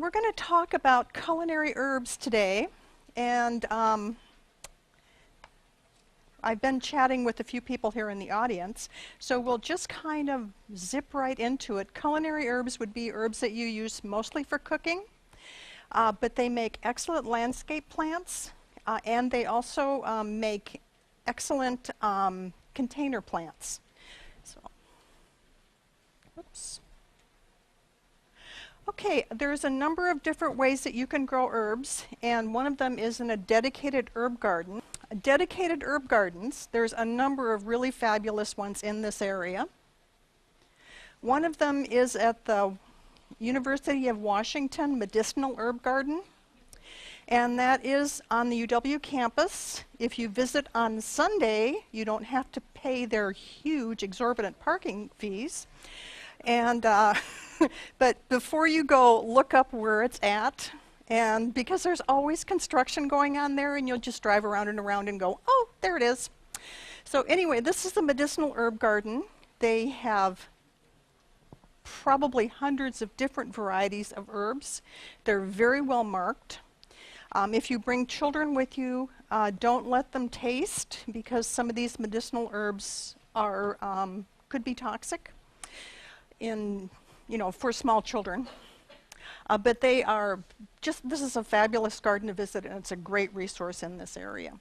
we're going to talk about culinary herbs today, and I've been chatting with a few people here in the audience, so we'll just kind of zip right into it. Culinary herbs would be herbs that you use mostly for cooking, but they make excellent landscape plants, and they also make excellent container plants. So, oops. Okay, there's a number of different ways that you can grow herbs, and one of them is in a dedicated herb garden. Dedicated herb gardens, there's a number of really fabulous ones in this area. One of them is at the University of Washington Medicinal Herb Garden, and that is on the UW campus. If you visit on Sunday, you don't have to pay their huge exorbitant parking fees. And but before you go, look up where it's at, and because there's always construction going on there, and you'll just drive around and around and go, oh, there it is. So anyway, this is the Medicinal Herb Garden. They have probably hundreds of different varieties of herbs. They're very well marked. If you bring children with you, don't let them taste, because some of these medicinal herbs are could be toxic for small children. But they are this is a fabulous garden to visit, and it's a great resource in this area.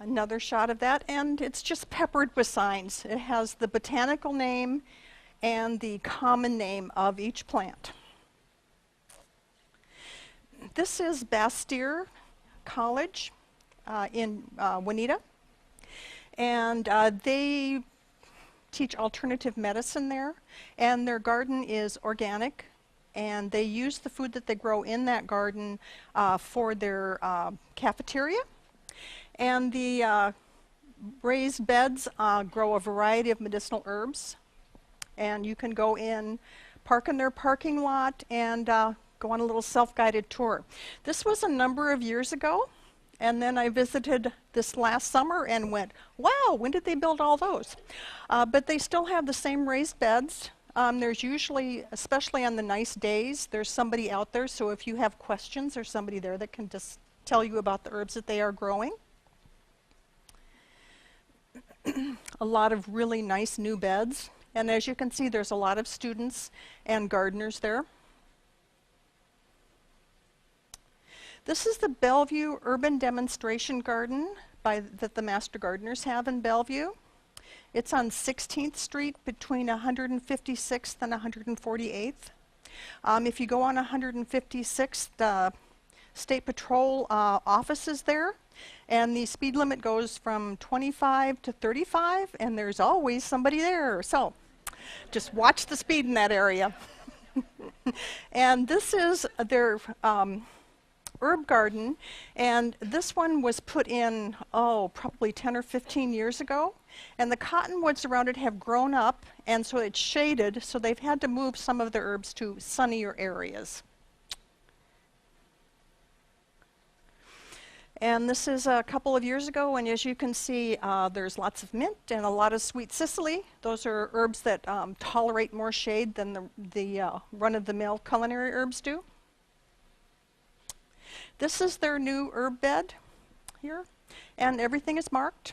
Another shot of that, and it's just peppered with signs. It has the botanical name and the common name of each plant. This is Bastyr College in Juanita, and they teach alternative medicine there, and their garden is organic, and they use the food that they grow in that garden for their cafeteria. And the raised beds grow a variety of medicinal herbs, and you can go in, park in their parking lot, and go on a little self-guided tour. This was a number of years ago, and then I visited this last summer and went, wow, when did they build all those? But they still have the same raised beds. There's usually, especially on the nice days, there's somebody out there, so if you have questions, there's somebody there that can just tell you about the herbs that they are growing. A lot of really nice new beds, and as you can see, there's a lot of students and gardeners there. This is the Bellevue Urban Demonstration Garden that the Master Gardeners have in Bellevue. It's on 16th Street between 156th and 148th. If you go on 156th, the State Patrol office is there, and the speed limit goes from 25 to 35, and there's always somebody there. So just watch the speed in that area. And this is their herb garden, and this one was put in, probably 10 or 15 years ago, and the cottonwoods around it have grown up, and so it's shaded, so they've had to move some of their herbs to sunnier areas. And this is a couple of years ago, and as you can see, there's lots of mint and a lot of sweet Cicely. Those are herbs that tolerate more shade than the run-of-the-mill culinary herbs do. This is their new herb bed here, and everything is marked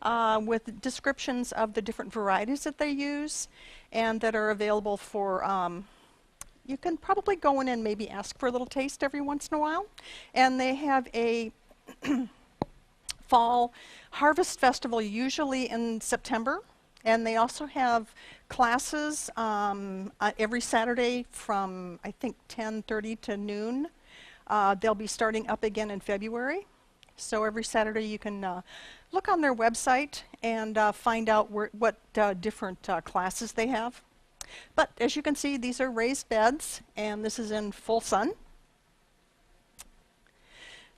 with descriptions of the different varieties that they use and that are available for, you can probably go in and maybe ask for a little taste every once in a while. And they have a fall harvest festival usually in September, and they also have classes every Saturday from I think 10:30 to noon. They'll be starting up again in February. So every Saturday you can look on their website and find out what different classes they have. But as you can see, these are raised beds, and this is in full sun.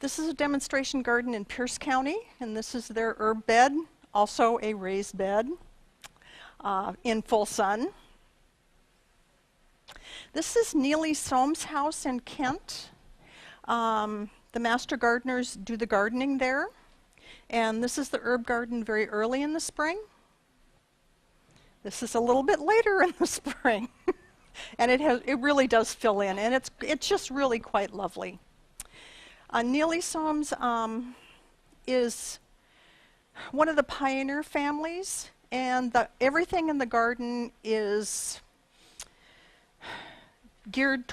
This is a demonstration garden in Pierce County, and this is their herb bed, also a raised bed in full sun. This is Neely Soames' house in Kent. The Master Gardeners do the gardening there, and this is the herb garden very early in the spring. This is a little bit later in the spring. And it really does fill in, and it's just really quite lovely. Neelysomes is one of the pioneer families, and everything in the garden is geared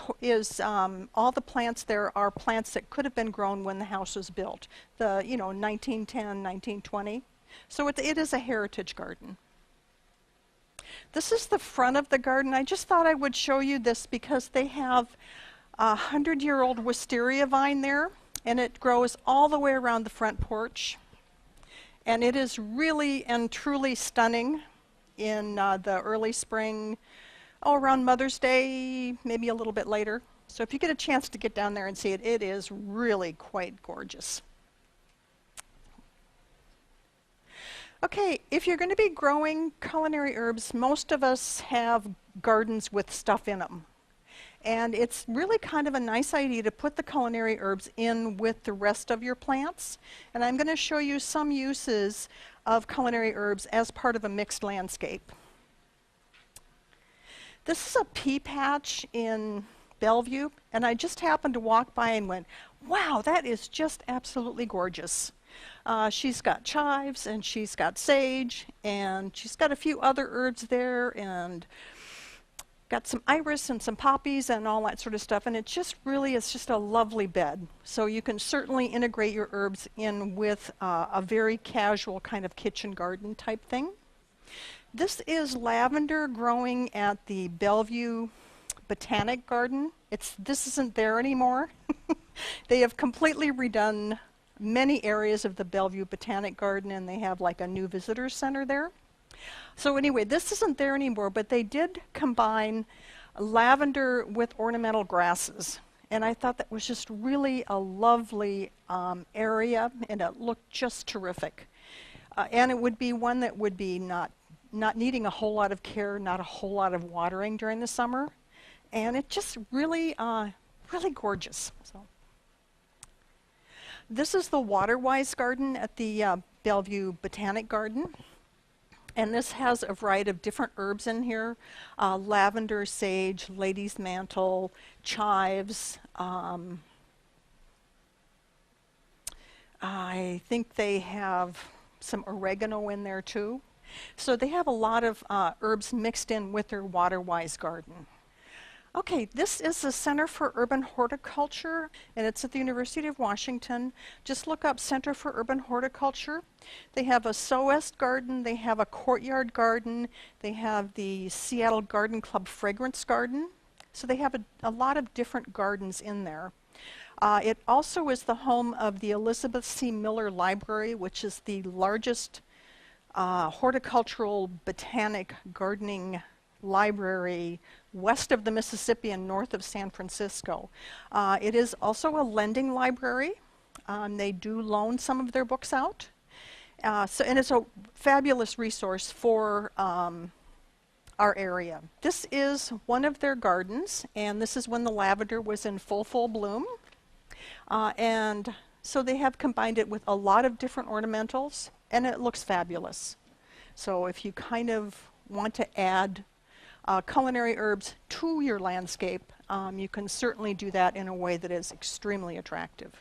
all the plants there are plants that could have been grown when the house was built, 1910, 1920. So it is a heritage garden. This is the front of the garden. I just thought I would show you this because they have a 100-year-old wisteria vine there, and it grows all the way around the front porch. And it is really and truly stunning in the early spring, around Mother's Day, maybe a little bit later. So if you get a chance to get down there and see it, it is really quite gorgeous. Okay, if you're going to be growing culinary herbs, most of us have gardens with stuff in them. And it's really kind of a nice idea to put the culinary herbs in with the rest of your plants. And I'm going to show you some uses of culinary herbs as part of a mixed landscape. This is a pea patch in Bellevue, and I just happened to walk by and went, wow, that is just absolutely gorgeous. She's got chives, and she's got sage, and she's got a few other herbs there, and got some iris and some poppies and all that sort of stuff, and it's just a lovely bed. So you can certainly integrate your herbs in with a very casual kind of kitchen garden type thing. This is lavender growing at the Bellevue Botanic Garden. This isn't there anymore. They have completely redone many areas of the Bellevue Botanic Garden, and they have like a new visitor center there. So anyway, this isn't there anymore, but they did combine lavender with ornamental grasses. And I thought that was just really a lovely area, and it looked just terrific. And it would be one that would be not needing a whole lot of care, not a whole lot of watering during the summer. And it just really, really gorgeous. So, this is the Waterwise Garden at the Bellevue Botanic Garden. And this has a variety of different herbs in here. Lavender, sage, lady's mantle, chives. I think they have some oregano in there too. So they have a lot of herbs mixed in with their Waterwise garden. Okay, this is the Center for Urban Horticulture, and it's at the University of Washington. Just look up Center for Urban Horticulture. They have a SOEST garden, they have a courtyard garden, they have the Seattle Garden Club Fragrance Garden. So they have a lot of different gardens in there. It also is the home of the Elizabeth C. Miller Library, which is the largest horticultural botanic gardening library west of the Mississippi and north of San Francisco. It is also a lending library. They do loan some of their books out. And it's a fabulous resource for our area. This is one of their gardens, and this is when the lavender was in full bloom. And so they have combined it with a lot of different ornamentals, and it looks fabulous. So if you kind of want to add culinary herbs to your landscape, you can certainly do that in a way that is extremely attractive.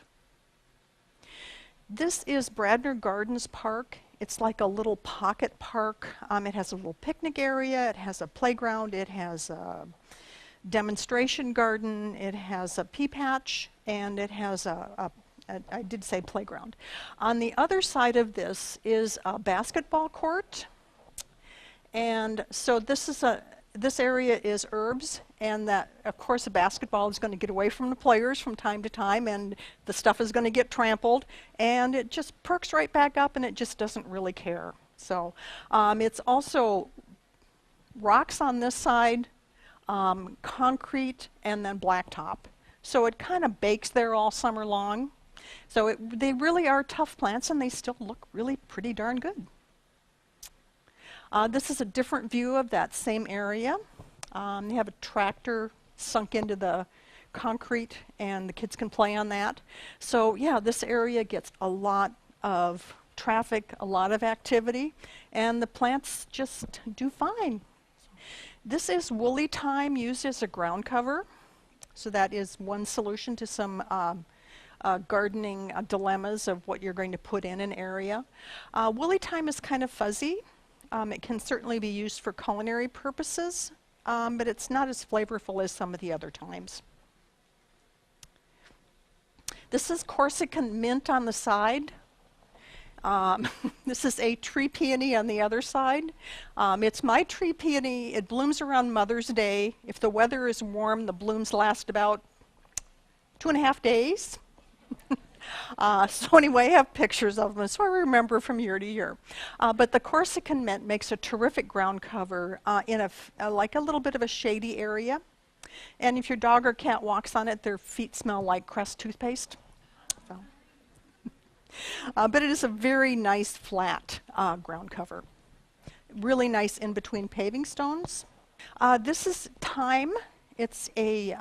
This is Bradner Gardens Park. It's like a little pocket park. It has a little picnic area, it has a playground, it has a demonstration garden, it has a pea patch, and it has I did say playground. On the other side of this is a basketball court. And so this area is herbs, and that, of course, a basketball is going to get away from the players from time to time, and the stuff is going to get trampled, and it just perks right back up, and it just doesn't really care. So it's also rocks on this side, concrete, and then blacktop. So it kind of bakes there all summer long. So they really are tough plants, and they still look really pretty darn good. This is a different view of that same area. They have a tractor sunk into the concrete, and the kids can play on that. So yeah, this area gets a lot of traffic, a lot of activity, and the plants just do fine. This is woolly thyme used as a ground cover. So that is one solution to some gardening dilemmas of what you're going to put in an area. Woolly thyme is kind of fuzzy. It can certainly be used for culinary purposes, but it's not as flavorful as some of the other thymes. This is Corsican mint on the side. This is a tree peony on the other side. It's my tree peony. It blooms around Mother's Day. If the weather is warm, the blooms last about 2.5 days. So anyway, I have pictures of them, so I remember from year to year. But the Corsican mint makes a terrific ground cover in like a little bit of a shady area. And if your dog or cat walks on it, their feet smell like Crest toothpaste. So. But it is a very nice flat ground cover. Really nice in between paving stones. This is thyme. It's a,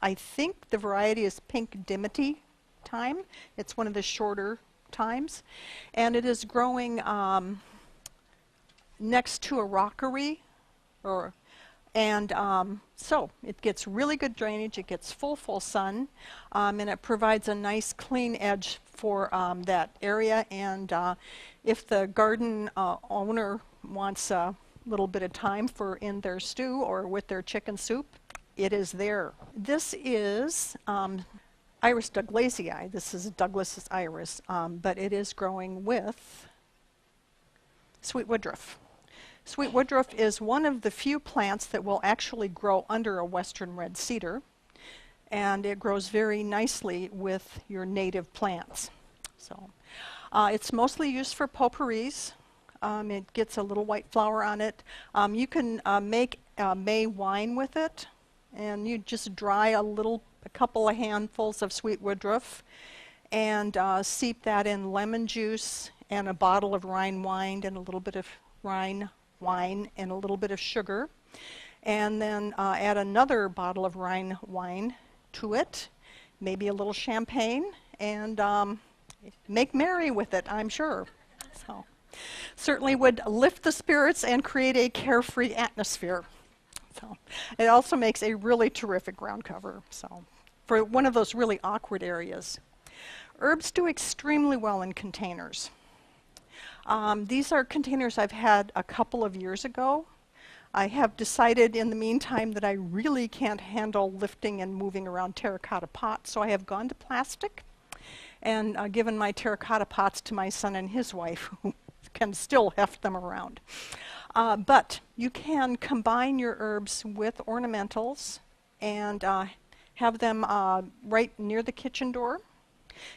I think the variety is pink dimity thyme. It's one of the shorter thymes. And it is growing next to a rockery, so it gets really good drainage, it gets full sun, and it provides a nice clean edge for that area. And if the garden owner wants a little bit of thyme for in their stew or with their chicken soup, it is there. This is Iris Douglasii. This is Douglas's iris, but it is growing with sweet woodruff. Sweet woodruff is one of the few plants that will actually grow under a western red cedar, and it grows very nicely with your native plants. So it's mostly used for potpourris. It gets a little white flower on it. You can make May wine with it, and you just dry a couple of handfuls of sweet woodruff and steep that in lemon juice and a bottle of Rhine wine and a little bit of Rhine wine and a little bit of sugar, and then add another bottle of Rhine wine to it, maybe a little champagne, and make merry with it, I'm sure. So certainly would lift the spirits and create a carefree atmosphere. So it also makes a really terrific ground cover, so for one of those really awkward areas. Herbs do extremely well in containers. These are containers I've had a couple of years ago. I have decided in the meantime that I really can't handle lifting and moving around terracotta pots, so I have gone to plastic and given my terracotta pots to my son and his wife, who can still heft them around. But you can combine your herbs with ornamentals and have them right near the kitchen door.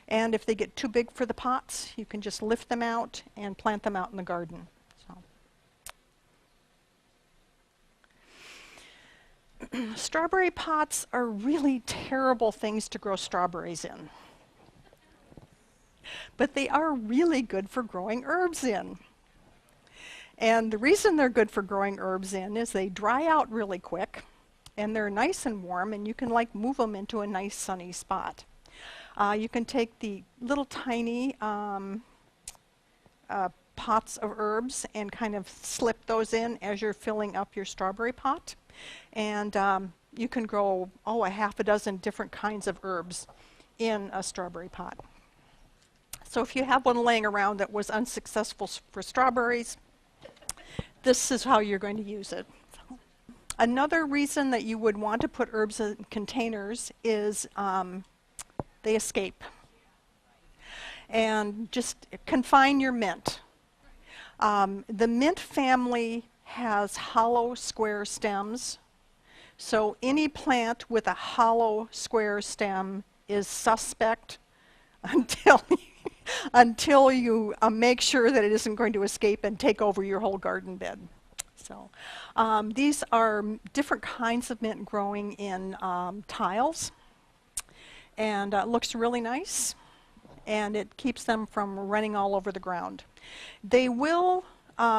And if they get too big for the pots, you can just lift them out and plant them out in the garden. So. Strawberry pots are really terrible things to grow strawberries in. But they are really good for growing herbs in. And the reason they're good for growing herbs in is they dry out really quick, and they're nice and warm, and you can like move them into a nice sunny spot. You can take the little tiny pots of herbs and kind of slip those in as you're filling up your strawberry pot. And you can grow, a half a dozen different kinds of herbs in a strawberry pot. So if you have one laying around that was unsuccessful for strawberries, this is how you're going to use it. Another reason that you would want to put herbs in containers is they escape. And just confine your mint. The mint family has hollow square stems, so any plant with a hollow square stem is suspect until you make sure that it isn't going to escape and take over your whole garden bed. So these are different kinds of mint growing in tiles, and it looks really nice, and it keeps them from running all over the ground. They will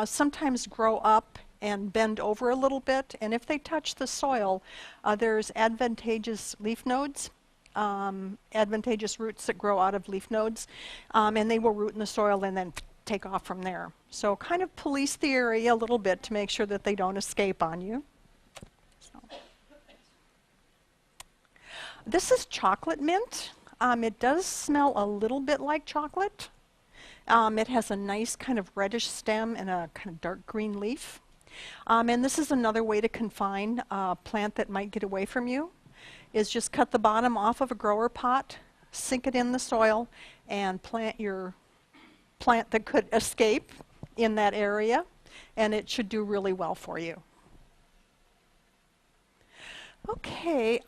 sometimes grow up and bend over a little bit, and if they touch the soil, there's advantageous leaf nodes, advantageous roots that grow out of leaf nodes, and they will root in the soil and then take off from there. So kind of police the area a little bit to make sure that they don't escape on you. So. This is chocolate mint. It does smell a little bit like chocolate. It has a nice kind of reddish stem and a kind of dark green leaf. And this is another way to confine a plant that might get away from you, is just cut the bottom off of a grower pot, sink it in the soil, and plant your plant that could escape in that area, and it should do really well for you. Okay,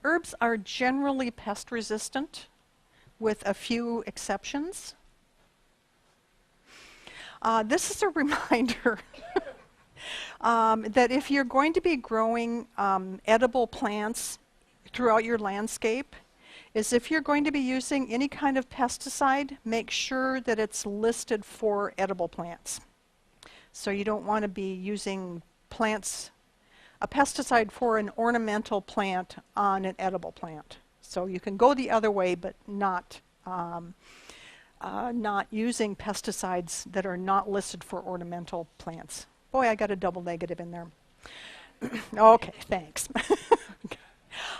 herbs are generally pest resistant with a few exceptions. This is a reminder that if you're going to be growing edible plants throughout your landscape, is if you're going to be using any kind of pesticide, make sure that it's listed for edible plants. So you don't want to be using a pesticide for an ornamental plant on an edible plant. So you can go the other way, but not using pesticides that are not listed for ornamental plants. Boy, I got a double negative in there. Okay, thanks.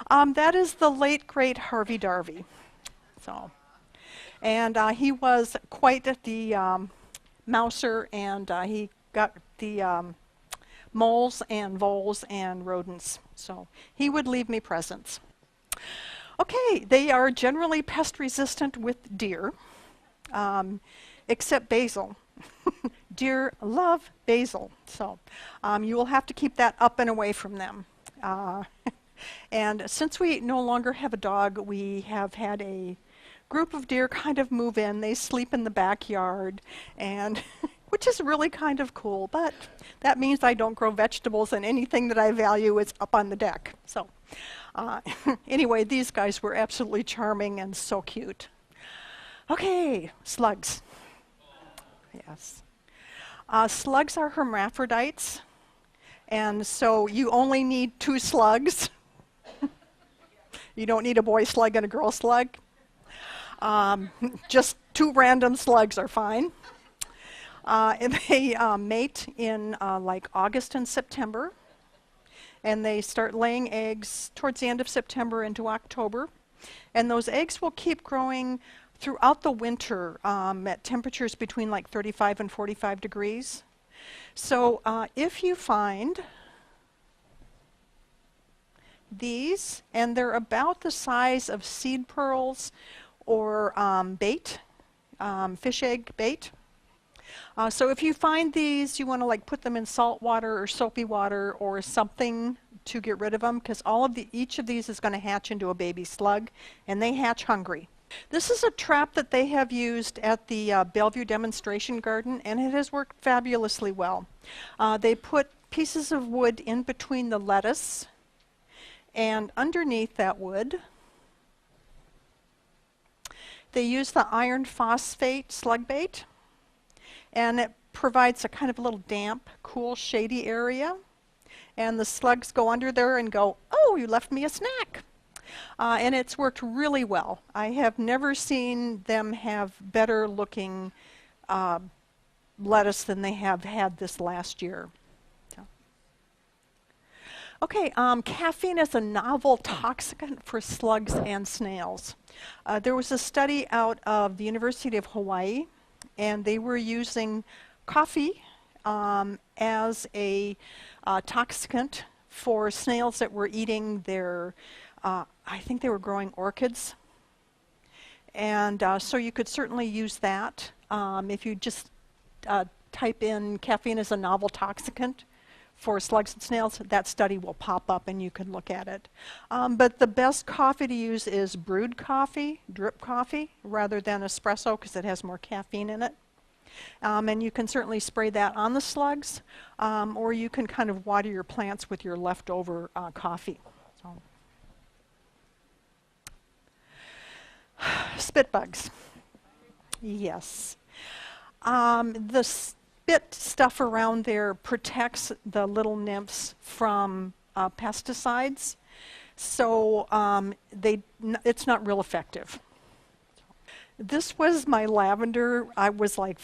That is the late, great Harvey Darvey. So, and he was quite the mouser, and he got the moles and voles and rodents. So he would leave me presents. Okay, they are generally pest resistant with deer, except basil. Deer love basil, so you will have to keep that up and away from them. And since we no longer have a dog, we have had a group of deer kind of move in. They sleep in the backyard, and which is really kind of cool, but that means I don't grow vegetables, and anything that I value is up on the deck. So anyway, these guys were absolutely charming and so cute. Okay, slugs. Yes. Slugs are hermaphrodites, and so you only need 2 slugs. You don't need a boy slug and a girl slug. Just 2 random slugs are fine. And they mate in like August and September, and they start laying eggs towards the end of September into October, and those eggs will keep growing throughout the winter at temperatures between like 35 and 45 degrees. So if you find these, and they're about the size of seed pearls or bait, fish egg bait. So if you find these, you want to like put them in salt water or soapy water or something to get rid of them, because each of these is going to hatch into a baby slug, and they hatch hungry. This is a trap that they have used at the Bellevue demonstration garden, and it has worked fabulously well. They put pieces of wood in between the lettuce, and underneath that wood they use the iron phosphate slug bait, and it provides a kind of a little damp, cool, shady area, and the slugs go under there and go, "Oh, you left me a snack." And it's worked really well. I have never seen them have better looking lettuce than they have had this last year. So. Okay, caffeine is a novel toxicant for slugs and snails. There was a study out of the University of Hawaii, and they were using coffee as a toxicant for snails that were eating their I think they were growing orchids, and so you could certainly use that. If you just type in caffeine as a novel toxicant for slugs and snails, that study will pop up and you can look at it. But the best coffee to use is brewed coffee, drip coffee, rather than espresso, because it has more caffeine in it. And you can certainly spray that on the slugs, or you can kind of water your plants with your leftover coffee. So. Spit bugs. Yes. The spit stuff around there protects the little nymphs from pesticides, so it's not real effective. This was my lavender. I was like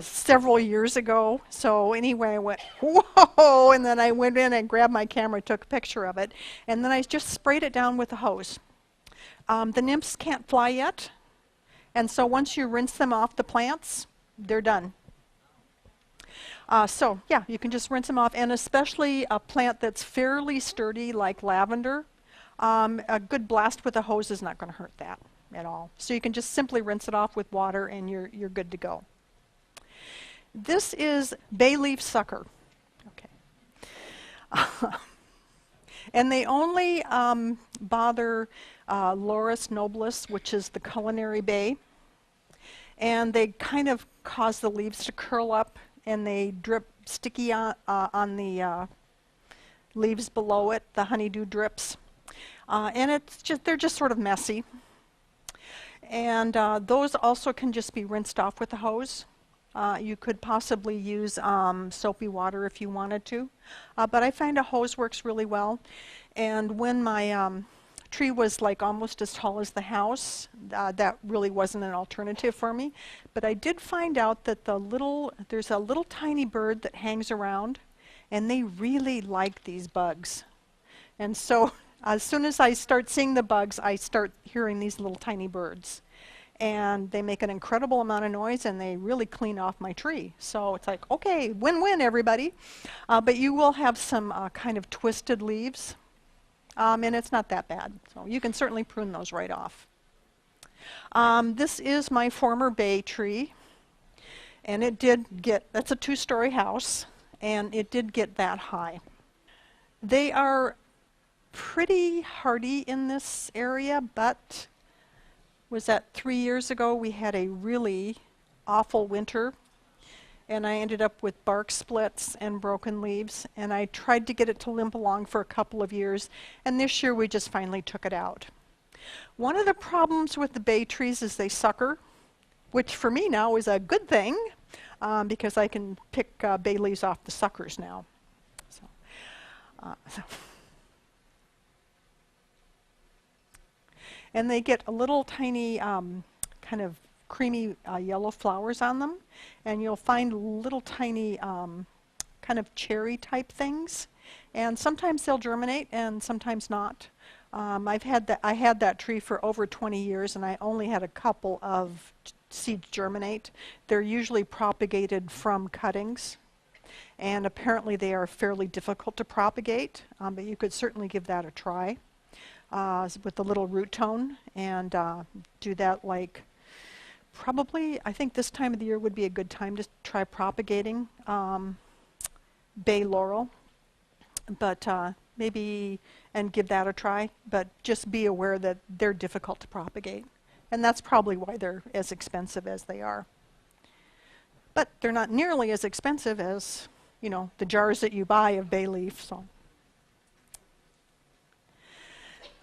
several years ago. So anyway, I went, whoa, and then I went in and grabbed my camera, took a picture of it, and then I just sprayed it down with a hose. The nymphs can't fly yet, and so once you rinse them off the plants, they're done. So yeah, you can just rinse them off, and especially a plant that's fairly sturdy like lavender, a good blast with a hose is not going to hurt that at all. So you can just simply rinse it off with water and you're good to go. This is bay leaf sucker. Okay. And they only bother Laurus nobilis, which is the culinary bay. And they kind of cause the leaves to curl up, and they drip sticky on the leaves below it, the honeydew drips. And they're just sort of messy. And those also can just be rinsed off with a hose. You could possibly use soapy water if you wanted to. But I find a hose works really well. And when my tree was like almost as tall as the house, that really wasn't an alternative for me. But I did find out that there's a little tiny bird that hangs around, and they really like these bugs. And so as soon as I start seeing the bugs, I start hearing these little tiny birds. And they make an incredible amount of noise, and they really clean off my tree. So it's like, okay, win-win, everybody. But you will have some kind of twisted leaves, and it's not that bad. So you can certainly prune those right off. This is my former bay tree, and that's a 2-story house, and it did get that high. They are pretty hardy in this area, but was that 3 years ago we had a really awful winter, and I ended up with bark splits and broken leaves, and I tried to get it to limp along for a couple of years, and this year we just finally took it out. One of the problems with the bay trees is they sucker, which for me now is a good thing, because I can pick bay leaves off the suckers now. And they get a little tiny kind of creamy yellow flowers on them, and you'll find little tiny kind of cherry type things, and sometimes they'll germinate and sometimes not. I had that tree for over 20 years, and I only had a couple of seeds germinate. They're usually propagated from cuttings, and apparently they are fairly difficult to propagate, but you could certainly give that a try. With the little root tone, and do that like probably, I think this time of the year would be a good time to try propagating bay laurel, but maybe, and give that a try, but just be aware that they're difficult to propagate, and that's probably why they're as expensive as they are. But they're not nearly as expensive as, you know, the jars that you buy of bay leaf. So.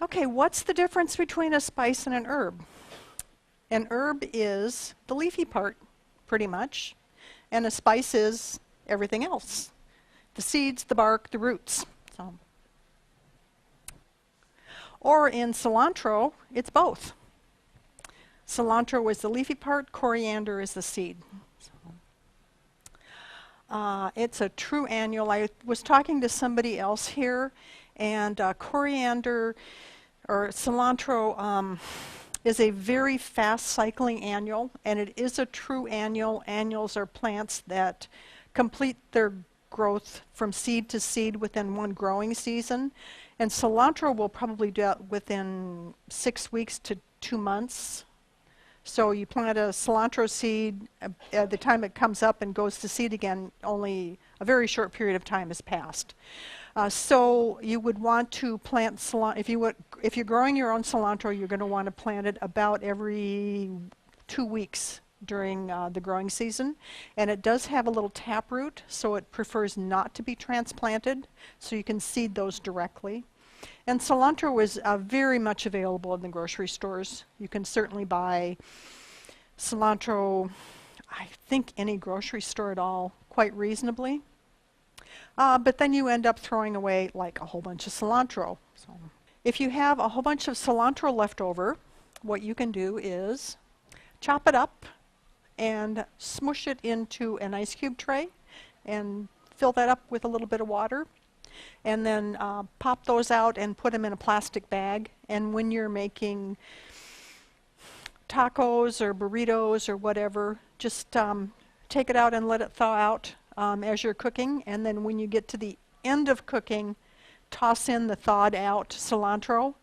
Okay, what's the difference between a spice and an herb? An herb is the leafy part, pretty much, and a spice is everything else. The seeds, the bark, the roots. So. Or in cilantro, it's both. Cilantro is the leafy part, coriander is the seed. So. It's a true annual. I was talking to somebody else here, and coriander or cilantro is a very fast cycling annual, and it is a true annual. Annuals are plants that complete their growth from seed to seed within one growing season, and cilantro will probably do that within 6 weeks to 2 months. So you plant a cilantro seed, at the time it comes up and goes to seed again, only a very short period of time has passed. So you would want to plant cilantro, if you're growing your own cilantro, you're going to want to plant it about every 2 weeks during the growing season. And it does have a little taproot, so it prefers not to be transplanted, so you can seed those directly. And cilantro is very much available in the grocery stores. You can certainly buy cilantro, I think any grocery store at all, quite reasonably. But then you end up throwing away like a whole bunch of cilantro. So if you have a whole bunch of cilantro left over, what you can do is chop it up and smush it into an ice cube tray and fill that up with a little bit of water. And then pop those out and put them in a plastic bag. And when you're making tacos or burritos or whatever, just take it out and let it thaw out as you're cooking. And then when you get to the end of cooking, toss in the thawed out cilantro.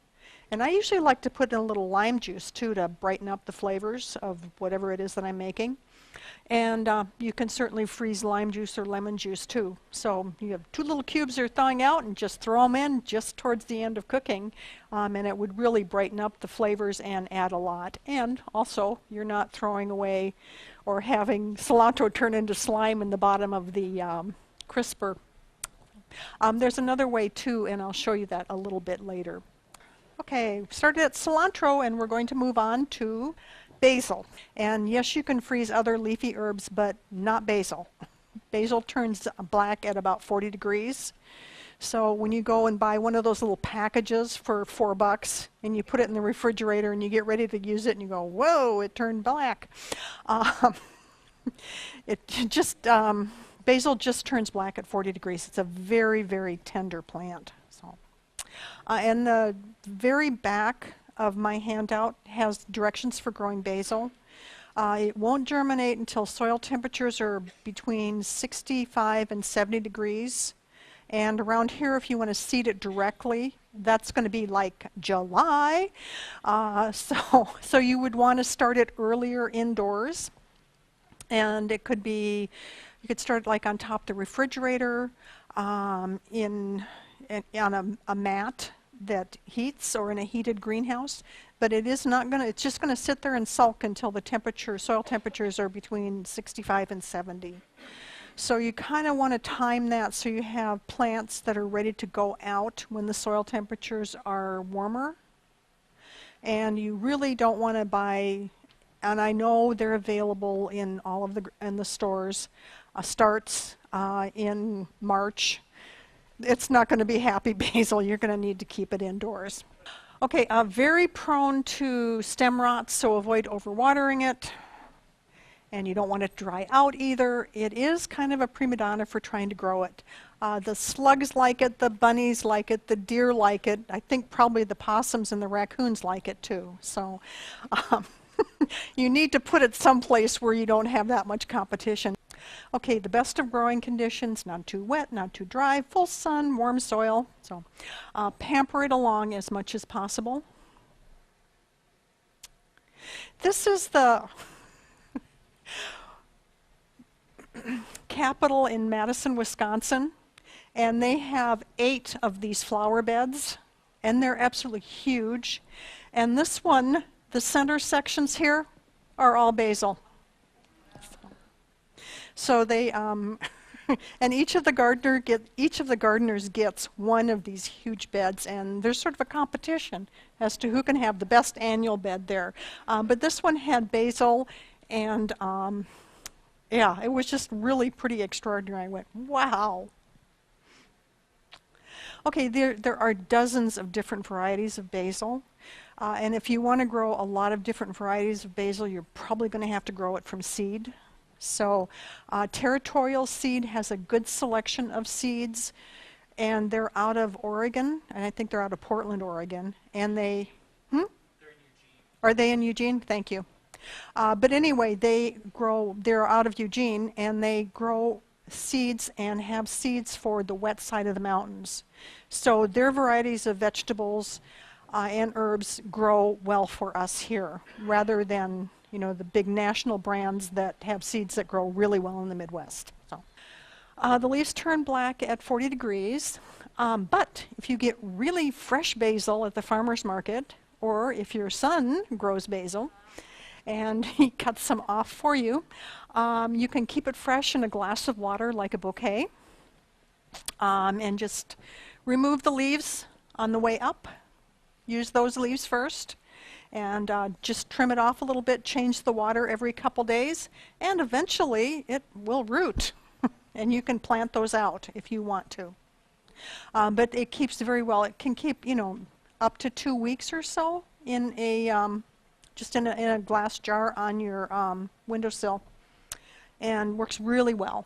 And I usually like to put in a little lime juice too to brighten up the flavors of whatever it is that I'm making. And you can certainly freeze lime juice or lemon juice too. So you have 2 little cubes that are thawing out and just throw them in just towards the end of cooking. And it would really brighten up the flavors and add a lot. And also, you're not throwing away or having cilantro turn into slime in the bottom of the crisper. There's another way too, and I'll show you that a little bit later. Okay, started at cilantro, and we're going to move on to basil. And yes, you can freeze other leafy herbs, but not basil. Basil turns black at about 40 degrees. So when you go and buy one of those little packages for $4 and you put it in the refrigerator and you get ready to use it and you go, whoa, it turned black. Basil just turns black at 40 degrees. It's a very, very tender plant. And the very back of my handout has directions for growing basil. It won't germinate until soil temperatures are between 65 and 70 degrees. And around here, if you want to seed it directly, that's going to be like July. So you would want to start it earlier indoors. And it could be, you could start like on top of the refrigerator, on a mat that heats, or in a heated greenhouse, but it is not going to, it's just going to sit there and sulk until the soil temperatures are between 65 and 70. So you kind of want to time that so you have plants that are ready to go out when the soil temperatures are warmer. And you really don't want to buy, and I know they're available in all of the stores, starts in March. It's not going to be happy basil. You're going to need to keep it indoors. Okay, very prone to stem rot, so avoid overwatering it. And you don't want it to dry out either. It is kind of a prima donna for trying to grow it. The slugs like it, the bunnies like it, the deer like it. I think probably the possums and the raccoons like it too. So you need to put it someplace where you don't have that much competition. Okay, the best of growing conditions, not too wet, not too dry, full sun, warm soil. So pamper it along as much as possible. This is the Capitol in Madison, Wisconsin, and they have 8 of these flower beds, and they're absolutely huge. And this one, the center sections here, are all basil. So they, and each of the gardeners gets one of these huge beds, and there's sort of a competition as to who can have the best annual bed there. But this one had basil, and yeah, it was just really pretty extraordinary. I went, wow. Okay, there are dozens of different varieties of basil. And if you want to grow a lot of different varieties of basil, you're probably going to have to grow it from seed. So Territorial Seed has a good selection of seeds, and they're out of Oregon, and I think they're out of Portland, Oregon. And they, They're in Eugene. Are they in Eugene? Thank you. But anyway, they're out of Eugene, and they grow seeds and have seeds for the wet side of the mountains. So their varieties of vegetables and herbs grow well for us here, rather than the big national brands that have seeds that grow really well in the Midwest. So, the leaves turn black at 40 degrees, but if you get really fresh basil at the farmer's market, or if your son grows basil and he cuts some off for you, you can keep it fresh in a glass of water like a bouquet, and just remove the leaves on the way up. Use those leaves first. And just trim it off a little bit, change the water every couple days, and eventually it will root. And you can plant those out if you want to. But it keeps very well. It can keep, up to 2 weeks or so in a just in a glass jar on your windowsill, and works really well.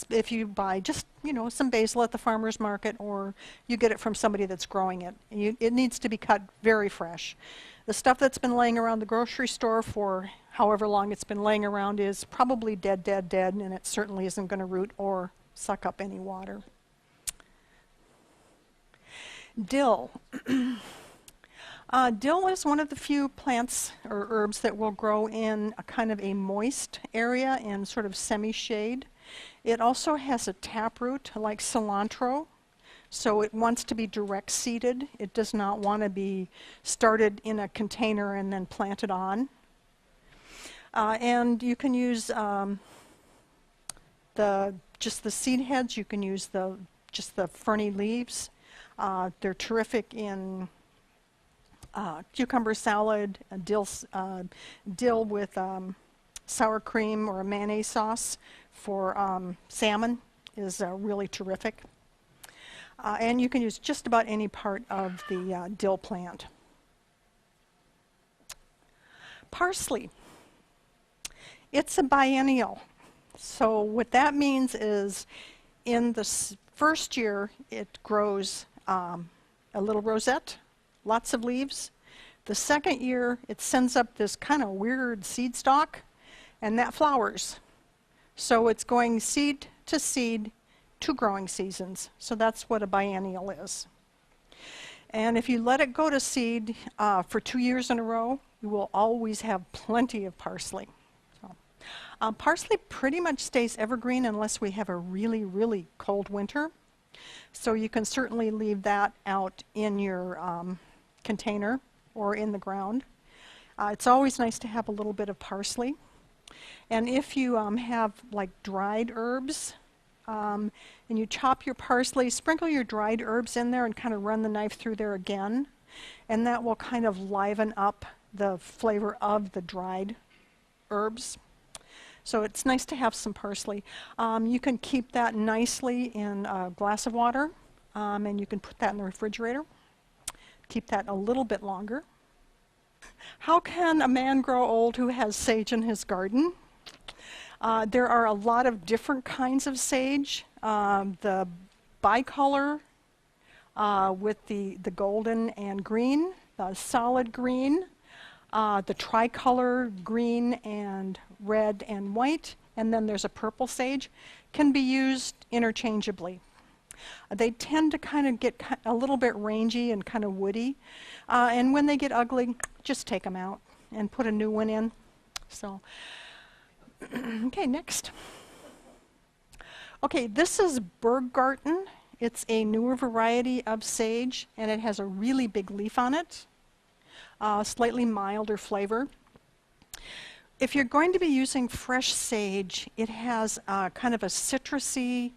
If you buy just, some basil at the farmer's market, or you get it from somebody that's growing it. It needs to be cut very fresh. The stuff that's been laying around the grocery store for however long it's been laying around is probably dead, and it certainly isn't going to root or suck up any water. Dill. Dill is one of the few plants or herbs that will grow in a kind of a moist area in sort of semi-shade. It also has a taproot like cilantro, so it wants to be direct seeded. It does not want to be started in a container and then planted on. And you can use just the seed heads. You can use just the ferny leaves. They're terrific in cucumber salad, dill with sour cream or a mayonnaise sauce for salmon is really terrific. And you can use just about any part of the dill plant. Parsley. It's a biennial. So what that means is in the first year it grows a little rosette, lots of leaves. The second year it sends up this kind of weird seed stalk, and that flowers. So it's going seed to seed, 2 growing seasons. So that's what a biennial is. And if you let it go to seed for 2 years in a row, you will always have plenty of parsley. So, parsley pretty much stays evergreen unless we have a really, really cold winter. So you can certainly leave that out in your container or in the ground. It's always nice to have a little bit of parsley. And if you have like dried herbs, and you chop your parsley, sprinkle your dried herbs in there and kind of run the knife through there again, and that will kind of liven up the flavor of the dried herbs. So it's nice to have some parsley. You can keep that nicely in a glass of water, and you can put that in the refrigerator. Keep that a little bit longer. How can a man grow old who has sage in his garden? There are a lot of different kinds of sage. The bicolor with the golden and green, the solid green, the tricolor green and red and white, and then there's a purple sage, can be used interchangeably. They tend to kind of get a little bit rangy and kind of woody, and when they get ugly, just take them out and put a new one in. So, okay, next. Okay, this is Berggarten. It's a newer variety of sage, and it has a really big leaf on it, slightly milder flavor. If you're going to be using fresh sage, it has kind of a citrusy,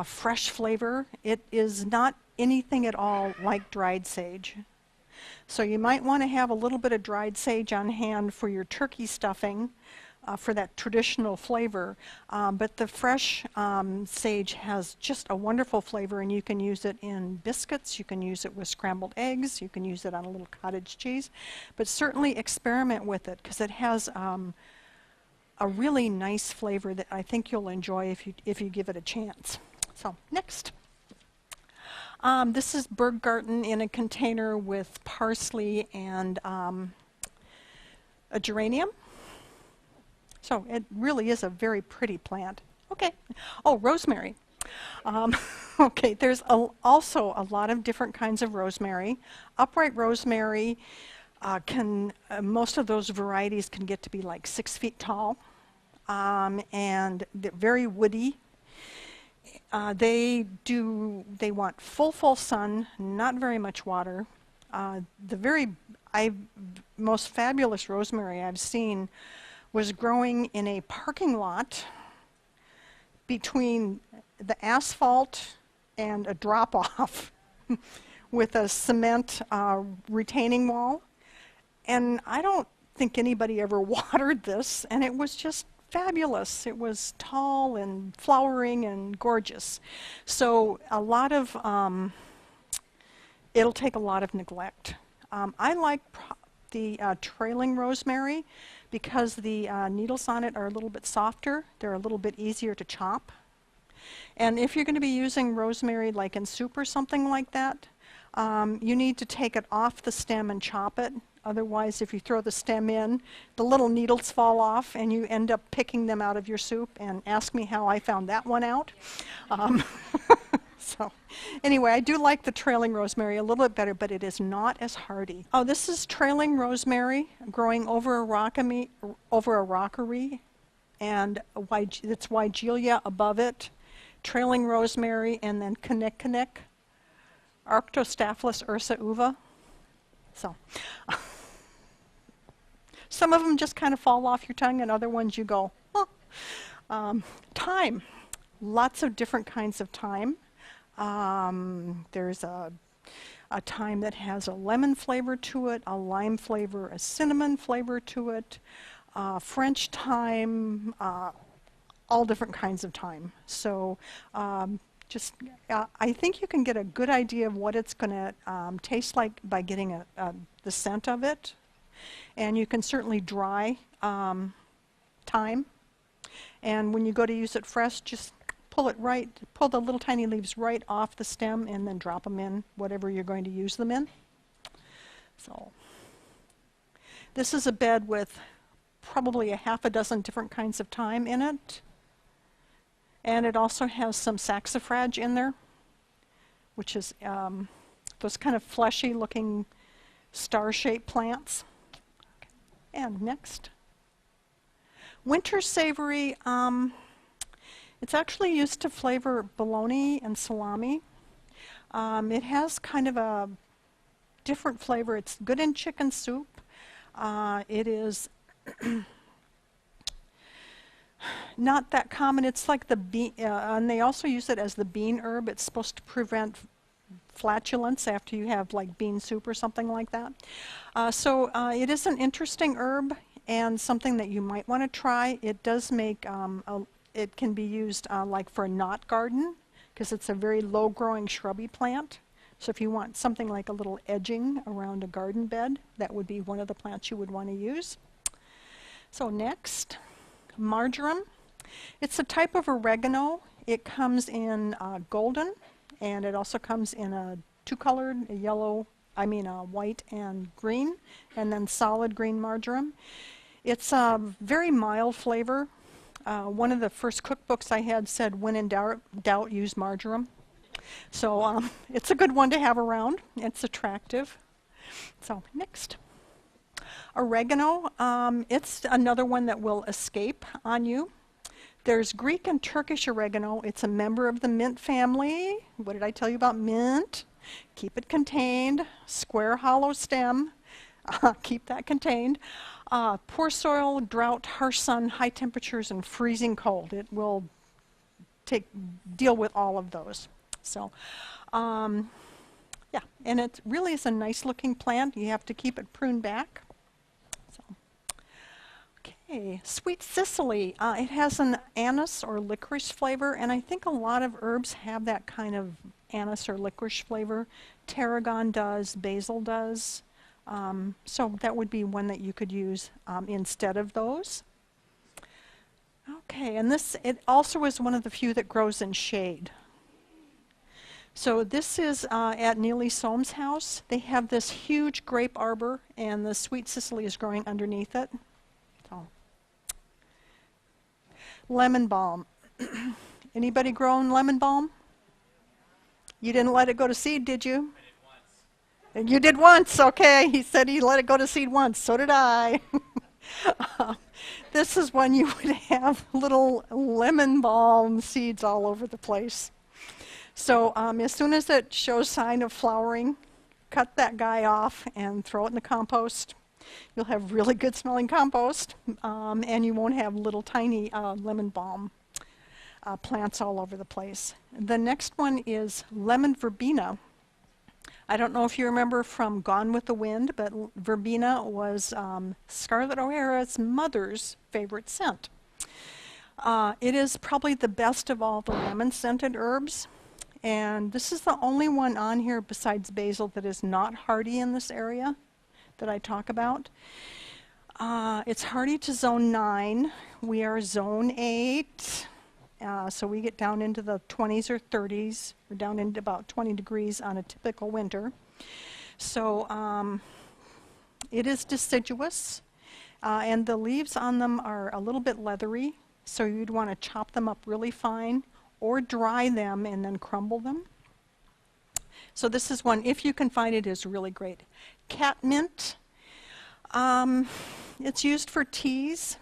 fresh flavor. It is not anything at all like dried sage. So you might want to have a little bit of dried sage on hand for your turkey stuffing, for that traditional flavor. But the fresh sage has just a wonderful flavor, and you can use it in biscuits, you can use it with scrambled eggs, you can use it on a little cottage cheese. But certainly experiment with it, because it has a really nice flavor that I think you'll enjoy if you give it a chance. So, next. This is Berggarten in a container with parsley and a geranium. So it really is a very pretty plant. Okay. Oh, rosemary. Okay, there's also a lot of different kinds of rosemary. Upright rosemary most of those varieties can get to be like 6 feet tall, and they're very woody. They want full sun, not very much water. The most fabulous rosemary I've seen was growing in a parking lot between the asphalt and a drop-off with a cement retaining wall. And I don't think anybody ever watered this, and it was just fabulous. It was tall and flowering and gorgeous. So it'll take a lot of neglect. I like the trailing rosemary, because the needles on it are a little bit softer, they're a little bit easier to chop. And if you're going to be using rosemary like in soup or something like that, you need to take it off the stem and chop it. Otherwise, if you throw the stem in, the little needles fall off and you end up picking them out of your soup, and ask me how I found that one out. So anyway, I do like the trailing rosemary a little bit better, but it is not as hardy. Oh, this is trailing rosemary growing over a rockery, and it's Weigelia above it. Trailing rosemary, and then Kinnick, Arctostaphylos ursa uva. So some of them just kind of fall off your tongue, and other ones you go, oh. Thyme, lots of different kinds of thyme. There's a thyme that has a lemon flavor to it, a lime flavor, a cinnamon flavor to it, French thyme, all different kinds of thyme. So I think you can get a good idea of what it's going to taste like by getting the scent of it. And you can certainly dry thyme. And when you go to use it fresh, just pull the little tiny leaves right off the stem and then drop them in whatever you're going to use them in. So this is a bed with probably a half a dozen different kinds of thyme in it. And it also has some saxifrage in there, which is those kind of fleshy looking star-shaped plants. Okay. And next. Winter savory, it's actually used to flavor bologna and salami. It has kind of a different flavor. It's good in chicken soup. It is not that common. It's like the bean, and they also use it as the bean herb. It's supposed to prevent flatulence after you have like bean soup or something like that. So it is an interesting herb and something that you might want to try. It does make, it can be used like for a knot garden, because it's a very low growing shrubby plant. So if you want something like a little edging around a garden bed, that would be one of the plants you would want to use. So next, marjoram. It's a type of oregano. It comes in golden, and it also comes in a two-colored, white and green, and then solid green marjoram. It's a very mild flavor. One of the first cookbooks I had said, when in doubt, use marjoram. So it's a good one to have around. It's attractive. So next. Oregano, it's another one that will escape on you. There's Greek and Turkish oregano. It's a member of the mint family. What did I tell you about mint? Keep it contained. Square hollow stem. Keep that contained. Poor soil, drought, harsh sun, high temperatures, and freezing cold. It will deal with all of those. So, yeah, and it really is a nice looking plant. You have to keep it pruned back. So, okay, sweet Cicely. It has an anise or licorice flavor, and I think a lot of herbs have that kind of anise or licorice flavor. Tarragon does, basil does. So that would be one that you could use instead of those. Okay, and it also is one of the few that grows in shade. So this is at Neely Soames' house. They have this huge grape arbor, and the sweet Cicely is growing underneath it. So, lemon balm. Anybody grown lemon balm? You didn't let it go to seed, did you? And you did once, okay. He said he let it go to seed once. So did I. This is when you would have little lemon balm seeds all over the place. So as soon as it shows sign of flowering, cut that guy off and throw it in the compost. You'll have really good smelling compost, and you won't have little tiny lemon balm plants all over the place. The next one is lemon verbena. I don't know if you remember from Gone with the Wind, but verbena was Scarlett O'Hara's mother's favorite scent. It is probably the best of all the lemon-scented herbs, and this is the only one on here besides basil that is not hardy in this area. that I talk about. It's hardy to zone 9. We are zone 8. So we get down into the 20s or 30s. We're down into about 20 degrees on a typical winter. So it is deciduous, and the leaves on them are a little bit leathery, so you'd want to chop them up really fine or dry them and then crumble them. So this is one, if you can find it, is really great. Catmint, it's used for teas,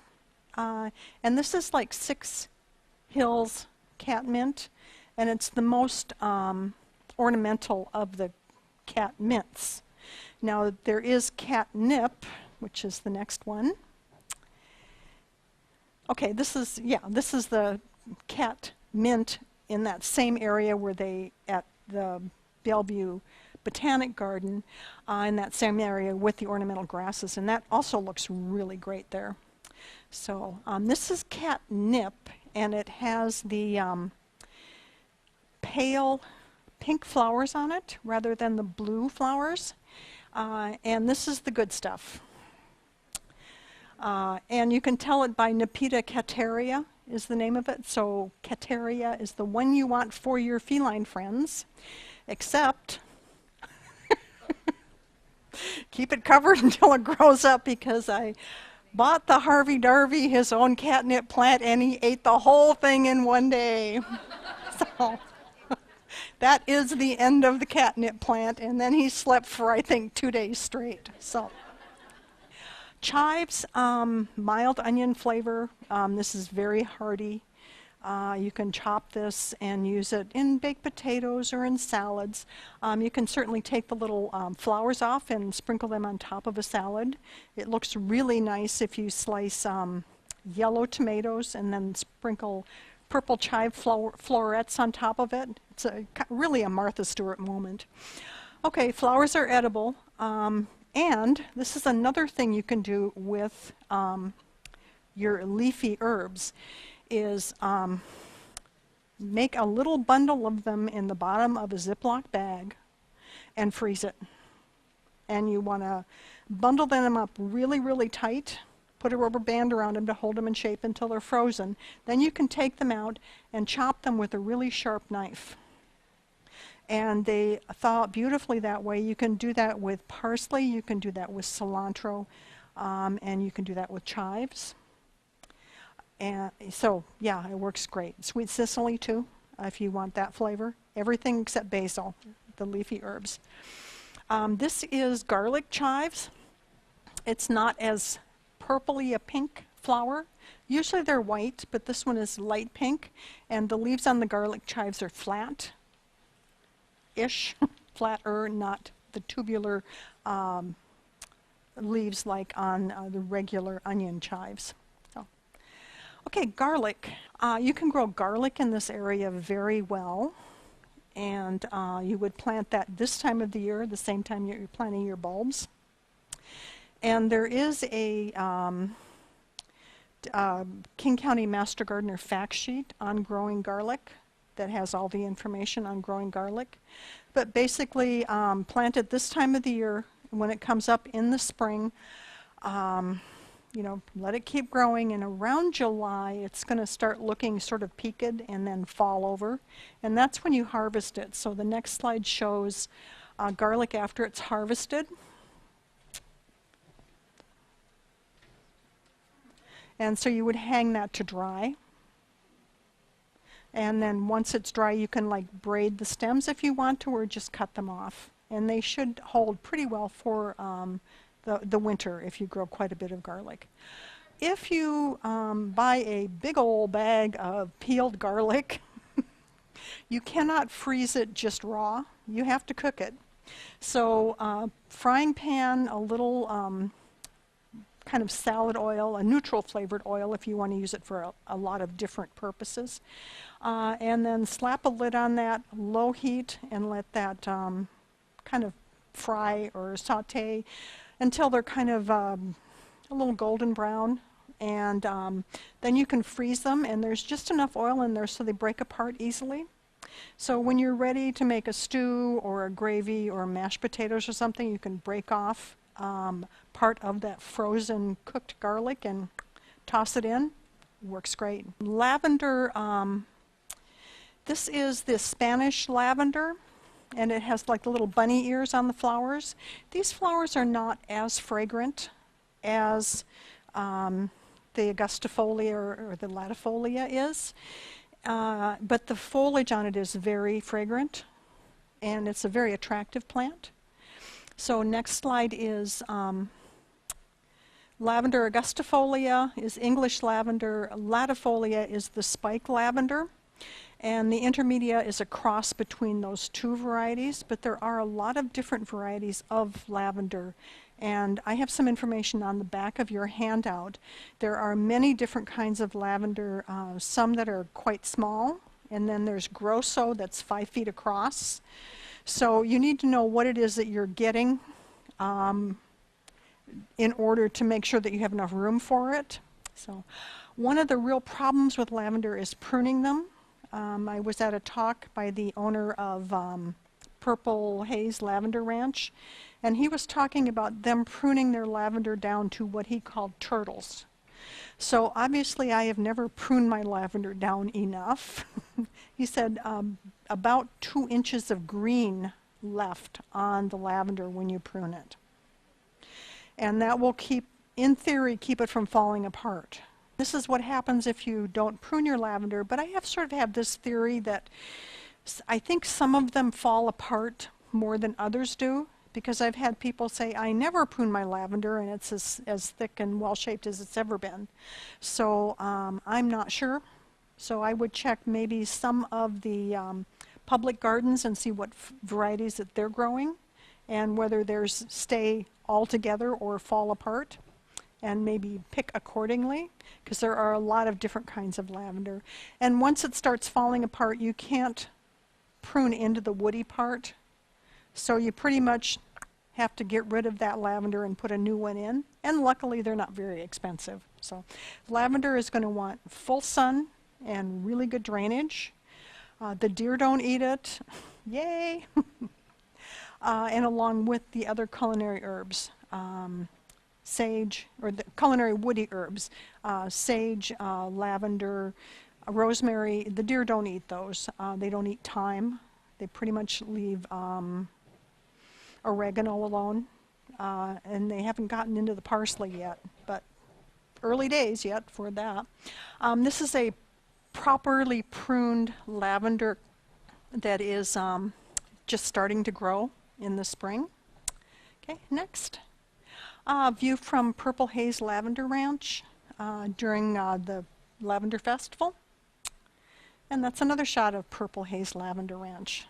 and this is like 6 Hills catmint, and it's the most ornamental of the catmints. Now there is catnip, which is the next one. Okay, this is the catmint in that same area where they, at the Bellevue Botanic Garden, in that same area with the ornamental grasses, and that also looks really great there. So this is catnip, and it has the pale pink flowers on it rather than the blue flowers, and this is the good stuff. And you can tell it by Nepeta Cattaria is the name of it. So Cattaria is the one you want for your feline friends, except keep it covered until it grows up, because I bought the Harvey Darvey his own catnip plant, and he ate the whole thing in one day. So that is the end of the catnip plant, and then he slept for, I think, 2 days straight. So chives, mild onion flavor. This is very hardy. You can chop this and use it in baked potatoes or in salads. You can certainly take the little flowers off and sprinkle them on top of a salad. It looks really nice if you slice yellow tomatoes and then sprinkle purple chive florets on top of it. It's really a Martha Stewart moment. Okay, flowers are edible. And this is another thing you can do with your leafy herbs, is make a little bundle of them in the bottom of a Ziploc bag and freeze it. And you want to bundle them up really, really tight, put a rubber band around them to hold them in shape until they're frozen. Then you can take them out and chop them with a really sharp knife. And they thaw out beautifully that way. You can do that with parsley, you can do that with cilantro, and you can do that with chives. And so, yeah, it works great. Sweet Cicely too, if you want that flavor. Everything except basil, the leafy herbs. This is garlic chives. It's not as purpley a pink flower. Usually they're white, but this one is light pink, and the leaves on the garlic chives are flat-ish, flatter, not the tubular leaves like on the regular onion chives. Okay, garlic. You can grow garlic in this area very well, and you would plant that this time of the year, the same time you're planting your bulbs. And there is a King County Master Gardener fact sheet on growing garlic that has all the information on growing garlic. But basically, plant it this time of the year. When it comes up in the spring, you know, let it keep growing, and around July it's going to start looking sort of peaked and then fall over, and that's when you harvest it. So the next slide shows garlic after it's harvested. And so you would hang that to dry, and then once it's dry you can like braid the stems if you want to, or just cut them off, and they should hold pretty well for the winter if you grow quite a bit of garlic. If you buy a big old bag of peeled garlic, you cannot freeze it just raw. You have to cook it. So frying pan, a little kind of salad oil, a neutral flavored oil if you want to use it for a lot of different purposes. And then slap a lid on that, low heat, and let that kind of fry or saute until they're kind of a little golden brown, and then you can freeze them, and there's just enough oil in there so they break apart easily. So when you're ready to make a stew or a gravy or mashed potatoes or something, you can break off part of that frozen cooked garlic and toss it in. Works great. Lavender, this is the Spanish lavender, and it has like the little bunny ears on the flowers. These flowers are not as fragrant as the Augustifolia or the latifolia is, but the foliage on it is very fragrant, and it's a very attractive plant. So next slide is lavender. Augustifolia is English lavender. Latifolia is the spike lavender. And the intermedia is a cross between those two varieties, but there are a lot of different varieties of lavender. And I have some information on the back of your handout. There are many different kinds of lavender, some that are quite small, and then there's grosso that's 5 feet across. So you need to know what it is that you're getting in order to make sure that you have enough room for it. So one of the real problems with lavender is pruning them. I was at a talk by the owner of Purple Haze Lavender Ranch, and he was talking about them pruning their lavender down to what he called turtles. So obviously I have never pruned my lavender down enough. He said about 2 inches of green left on the lavender when you prune it. And that will keep, in theory, keep it from falling apart. This is what happens if you don't prune your lavender, but I have this theory that I think some of them fall apart more than others do, because I've had people say, I never prune my lavender and it's as thick and well-shaped as it's ever been. So I'm not sure. So I would check maybe some of the public gardens and see what varieties that they're growing and whether theirs stay all together or fall apart, and maybe pick accordingly, because there are a lot of different kinds of lavender. And once it starts falling apart, you can't prune into the woody part, so you pretty much have to get rid of that lavender and put a new one in, and luckily they're not very expensive. So lavender is going to want full sun and really good drainage. The deer don't eat it, yay! And along with the other culinary herbs, sage, or the culinary woody herbs, sage, lavender, rosemary. The deer don't eat those. They don't eat thyme. They pretty much leave oregano alone, and they haven't gotten into the parsley yet, but early days yet for that. This is a properly pruned lavender that is just starting to grow in the spring. Okay, next. View from Purple Haze Lavender Ranch during the Lavender Festival. And that's another shot of Purple Haze Lavender Ranch.